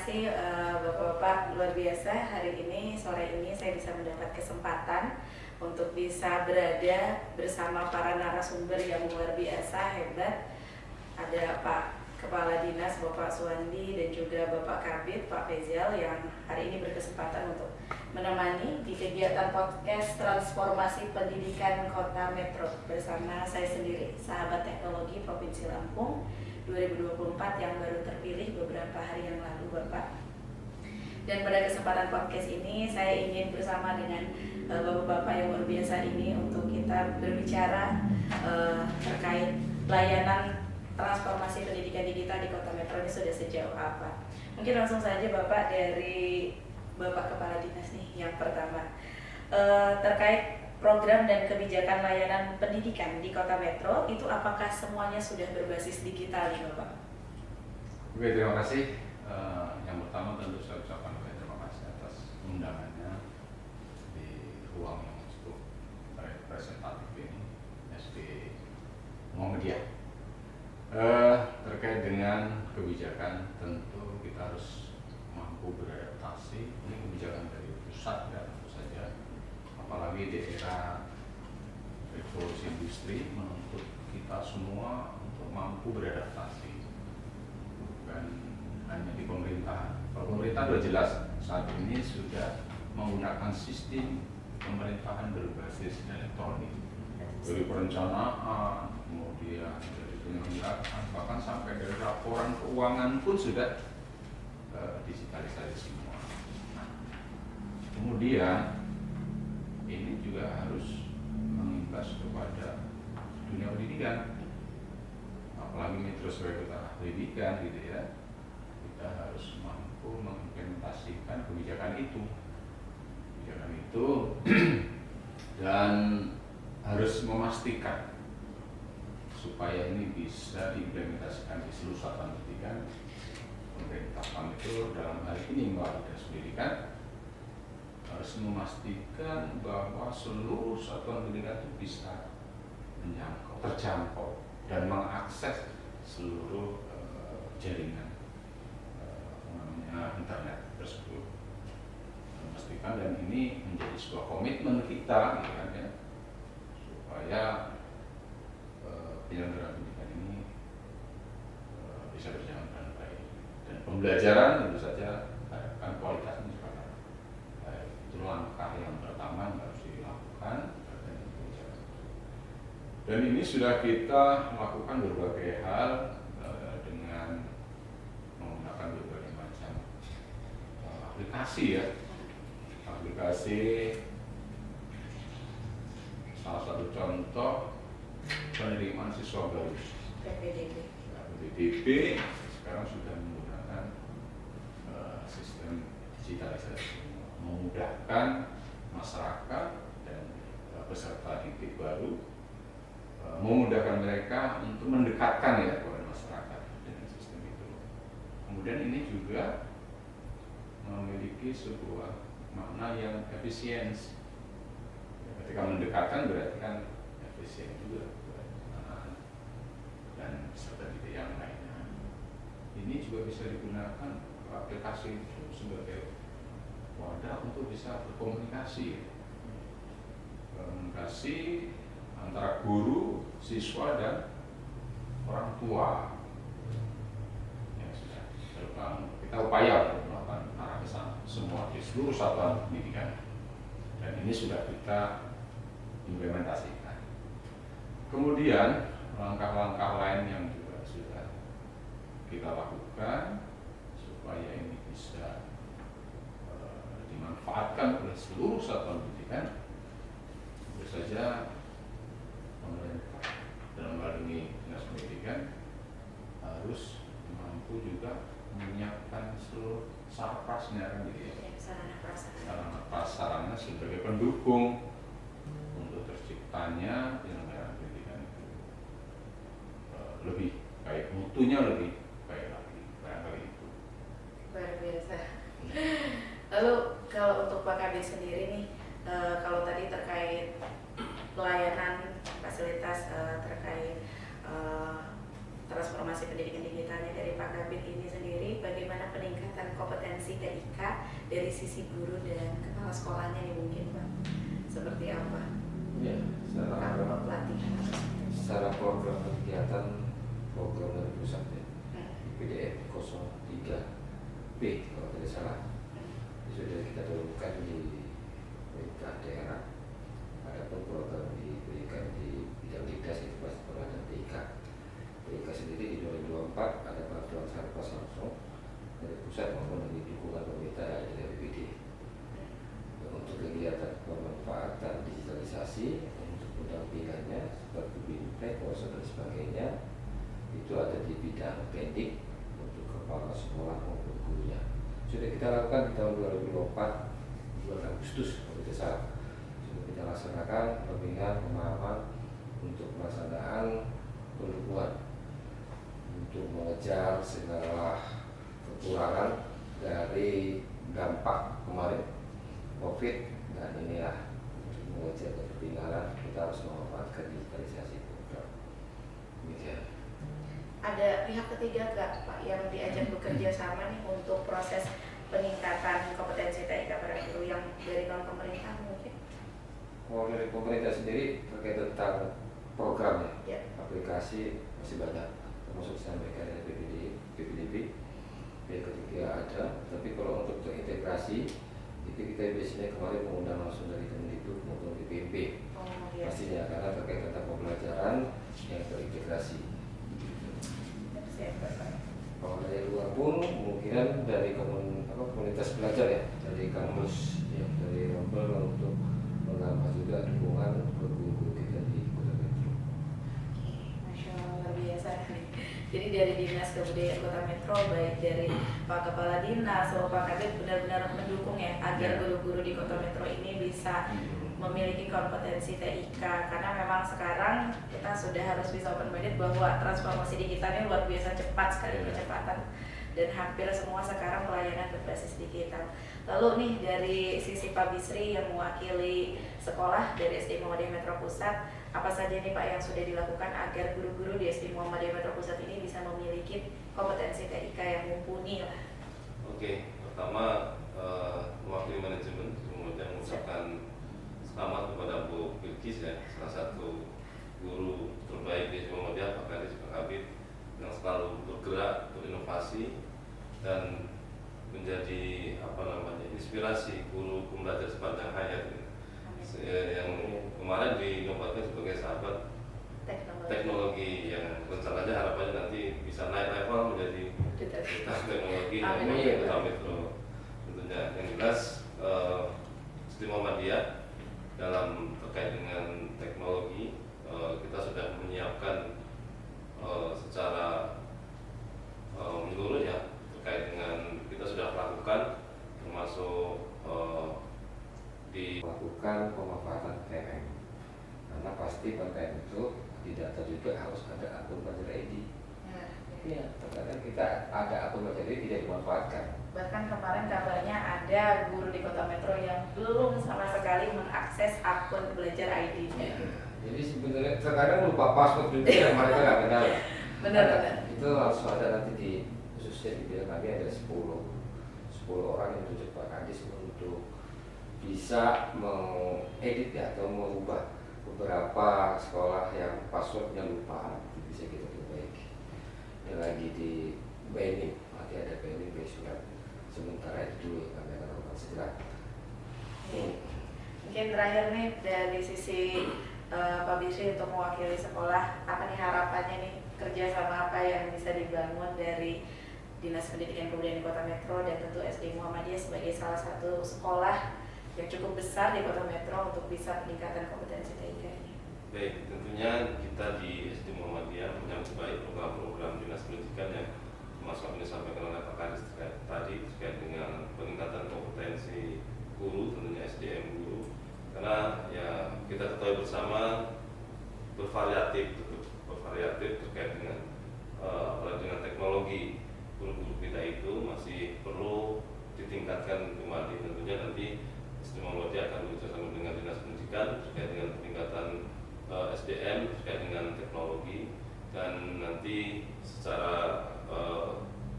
kasih Bapak-Bapak, luar biasa. Hari ini, sore ini saya bisa mendapat kesempatan untuk bisa berada bersama para narasumber yang luar biasa, hebat. Ada Pak Kepala Dinas Bapak Suwandi dan juga Bapak Kabid Pak Fezal yang hari ini berkesempatan untuk menemani di kegiatan podcast Transformasi Pendidikan Kota Metro bersama saya sendiri, Sahabat Teknologi Provinsi Lampung 2024 yang baru terpilih beberapa hari yang lalu, Bapak. Dan pada kesempatan podcast ini saya ingin bersama dengan Bapak-Bapak yang luar biasa ini untuk kita berbicara terkait layanan transformasi pendidikan digital di Kota Metro ini sudah sejauh apa. Mungkin langsung saja Bapak, dari Bapak Kepala Dinas nih yang pertama, terkait program dan kebijakan layanan pendidikan di Kota Metro itu apakah semuanya sudah berbasis digital nih Bapak? Oke, terima kasih. Yang pertama tentu saya ucapkan terima kasih atas undangannya di ruang yang cukup representatif ini, SD Muhammadiyah. Terkait dengan kebijakan, tentu kita harus mampu beradaptasi. Ini kebijakan dari pusat ya, tentu saja. Apalagi di era revolusi industri menuntut kita semua untuk mampu beradaptasi, bukan hanya di pemerintahan. Kalau pemerintah sudah jelas saat ini sudah menggunakan sistem pemerintahan berbasis elektronik, dari perencanaan, kemudian dari penyelenggaraan, bahkan sampai dari laporan keuangan pun sudah digitalisasi semua. Kemudian ini juga harus mengimbas kepada dunia pendidikan, apalagi Metro sebagai kota pendidikan gitu ya. Kita harus mampu mengimplementasikan kebijakan itu dan harus memastikan supaya ini bisa diimplementasikan di seluruh satuan pendidikan. Pemerintah itu dalam hal ini melalui Dinas Pendidikan harus memastikan bahwa seluruh satuan pendidikan itu bisa terjangkau dan mengakses seluruh jaringan internet tersebut. Memastikan, dan ini menjadi sebuah komitmen kita gitu kan, ya, supaya penyelenggaraan pendidikan ini bisa berjalan dengan baik, dan pembelajaran tentu saja harapkan kualitasnya juga baik. Itu langkah yang pertama yang harus dilakukan. Dan ini sudah kita lakukan berbagai hal dengan menggunakan berbagai macam aplikasi ya. Aplikasi, salah satu contoh penerimaan siswa baru PPDB sekarang sudah menggunakan sistem digitalisasi, memudahkan masyarakat dan peserta didik baru, memudahkan mereka untuk mendekatkan ya kepada masyarakat dengan sistem itu. Kemudian ini juga memiliki sebuah makna yang efisiensi. Ketika mendekatkan berarti kan efisien juga dan peserta didik yang lainnya. Ini juga bisa digunakan aplikasi itu sebagai wadah untuk bisa berkomunikasi. Komunikasi antara guru, siswa, dan orang tua. Ya sudah terbangun. Kita upaya untuk melakukan arah ke sana semua di seluruh satuan pendidikan. Dan ini sudah kita implementasikan. Kemudian langkah-langkah lain yang juga sudah kita lakukan supaya ini bisa dimanfaatkan oleh seluruh satuan pendidikan. Tentu saja pemerintah dalam hal ini Dinas Pendidikan harus mampu juga menyiapkan seluruh sarana prasarana sebagai pendukung untuk terciptanya penyelenggaraan pendidikan itu lebih baik, mutunya lebih baik lagi, barangkali itu. Luar biasa. Lalu kalau untuk Pak Kabid sendiri nih, kalau tadi terkait pelayanan fasilitas terkait transformasi pendidikan digital misalnya dari Pak Kabid ini sendiri, bagaimana peningkatan kompetensi TIK dari sisi guru dan kepala sekolahnya nih mungkin Pak? Seperti apa? Ya, Apakah pelatihan? secara program kegiatan program dari pusat ya, PDF 03B kalau tidak salah, sudah kita dahulukan di pemerintah daerah. Adapun program diberikan di bidang lintas itu pasti berada TIK. TIK sendiri di 2024 ada bantuan sarpas langsung dari pusat maupun dari dukungan pemerintah dari APBD. Untuk kegiatan pemanfaatan digitalisasi untuk pendampingannya seperti bintang, kuasa dan sebagainya itu ada di bidang pendik untuk kepala sekolah maupun gurunya. Sudah kita lakukan di tahun 2024 bulan Agustus kalau tidak salah. Sudah kita laksanakan pembinaan pemahaman untuk pelaksanaan pendukungan untuk mengejar segala kekurangan dari dampak kemarin COVID, dan inilah untuk mengejar ketertinggalan kita harus memanfaatkan digitalisasi program. Demikian. Ada pihak ketiga nggak Pak yang diajak bekerja sama nih untuk proses peningkatan kompetensi TIK para guru yang dari non pemerintah mungkin? Kalau dari pemerintah sendiri terkait tentang program Ya. aplikasi masih banyak, termasuk disampaikan dari PPDB, pihak ketiga ada, tapi kalau untuk terintegrasi itu kita biasanya kemarin mengundang langsung dari Kemendikbud maupun BPMP Iya. pastinya, karena terkait tentang pembelajaran yang terintegrasi. Kalau dari luar pun kemungkinan dari komunitas belajar ya, dari kampus ya, dari Rombel untuk menambah juga dukungan ke guru-guru kita di Kota Metro. Masya Allah, luar biasa nih. Jadi dari Dinas Kebudayaan Kota Metro, baik dari Pak Kepala Dinas maupun Pak Kabid benar-benar mendukung ya agar guru-guru di Kota Metro ini bisa memiliki kompetensi TIK, karena memang sekarang kita sudah harus bisa open minded bahwa transformasi digitalnya luar biasa cepat sekali kecepatan, dan hampir semua sekarang pelayanan berbasis digital. Lalu nih dari sisi Pak Bisri yang mewakili sekolah dari SD Muhammadiyah Metro Pusat, apa saja nih Pak yang sudah dilakukan agar guru-guru di SD Muhammadiyah Metro Pusat ini bisa memiliki kompetensi TIK yang mumpuni lah? Oke, pertama mewakili manajemen, kemudian mengucapkan selamat kepada Bu Bilkis ya, salah satu guru terbaik di Muhammadiyah, Pak Kadis, Pak Kabid, yang selalu bergerak, berinovasi dan menjadi inspirasi guru pembelajar sepanjang hayat yang kemarin dinobatkan sebagai sahabat teknologi yang rencananya harapannya nanti bisa naik level menjadi duta teknologi yang Kota Metro. Tentunya yang jelas SD Muhammadiyah dalam terkait dengan teknologi kita sudah menyiapkan secara menyeluruh ya, terkait dengan kita sudah lakukan termasuk melakukan pemanfaatan PTM, karena pasti PTM itu di data juga harus ada akun Belajar ID. Ya, terkadang kita ada akun Belajar ID tidak dimanfaatkan. Bahkan kemarin kabarnya ada guru di Kota Metro yang belum sama sekali mengakses akun Belajar ID-nya. Jadi sebenarnya terkadang lupa password juga yang mereka nggak kenal. Benar-benar. Itu harus ada nanti di khususnya di bidang kami ada 10 orang yang ditunjuk Pak Kadis untuk bisa mengedit ya, atau mengubah beberapa sekolah yang passwordnya lupa, bisa kita perbaiki. Yang lagi di BNI, nanti ada BNI surat. Sementara itu dulu kami akan lakukan segera. Mungkin terakhir nih dari sisi Pak Bisri untuk mewakili sekolah, apa nih harapannya nih, kerjasama apa yang bisa dibangun dari Dinas Pendidikan Kebudayaan Kota Metro dan tentu SD Muhammadiyah sebagai salah satu sekolah yang cukup besar di Kota Metro untuk bisa meningkatkan kompetensi TIK ini? baik, tentunya kita di SD Muhammadiyah menyambut baik program-program Dinas Pendidikan yang termasuk yang disampaikan oleh Pak Kadis tadi terkait dengan peningkatan kompetensi guru, tentunya SDM guru, karena ya kita ketahui bersama bervariatif terkait dengan apalagi dengan teknologi. Guru-guru kita itu masih perlu ditingkatkan kembali. Tentunya nanti SD Muhammadiyah akan bekerjasama dengan Dinas Pendidikan terkait dengan peningkatan SDM terkait dengan teknologi, dan nanti secara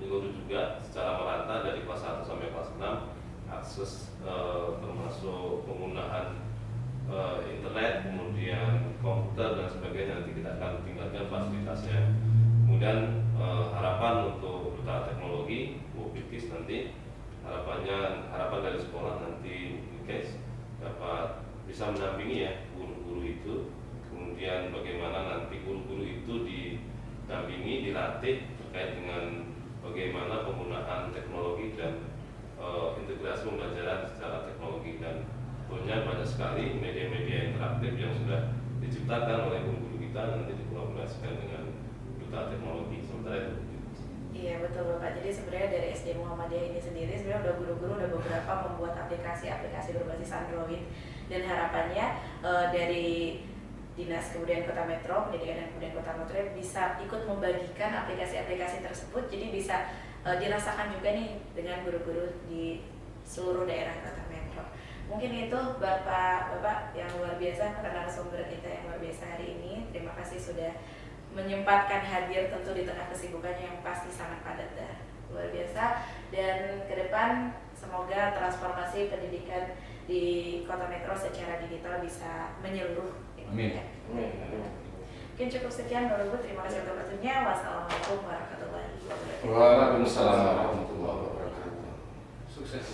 menyeluruh juga secara merata dari kelas 1 sampai kelas 6 akses termasuk penggunaan internet, kemudian komputer dan sebagainya. Nanti kita akan tingkatkan fasilitasnya. Kemudian harapan untuk duta teknologi Bu Bilkis nanti harapan dari sekolah nanti guys dapat bisa mendampingi ya guru-guru itu. Kemudian bagaimana nanti guru-guru itu didampingi, dilatih terkait dengan bagaimana penggunaan teknologi dan integrasi pembelajaran secara teknologi. Dan tentunya banyak sekali media-media interaktif yang sudah diciptakan oleh guru-guru kita nanti dikolaborasikan dengan duta teknologi. Sementara itu. Iya betul Bapak. Jadi sebenarnya dari SD Muhammadiyah ini sendiri sebenarnya udah guru-guru udah beberapa membuat aplikasi-aplikasi berbasis Android, dan harapannya dari Dinas Kebudayaan Kota Metro, Pendidikan dan Kebudayaan Kota Metro bisa ikut membagikan aplikasi-aplikasi tersebut, jadi bisa dirasakan juga nih dengan guru-guru di seluruh daerah Kota Metro. Mungkin itu Bapak yang luar biasa, para narasumber kita yang luar biasa hari ini. Terima kasih sudah menyempatkan hadir tentu di tengah kesibukannya yang pasti sangat padat dan luar biasa. Dan ke depan semoga transformasi pendidikan di Kota Metro secara digital bisa menyeluruh. Amin. Mungkin cukup sekian Bapak Ibu, terima kasih untuk waktunya. Wassalamualaikum warahmatullahi wabarakatuh. Waalaikumsalam warahmatullahi wabarakatuh. Sukses.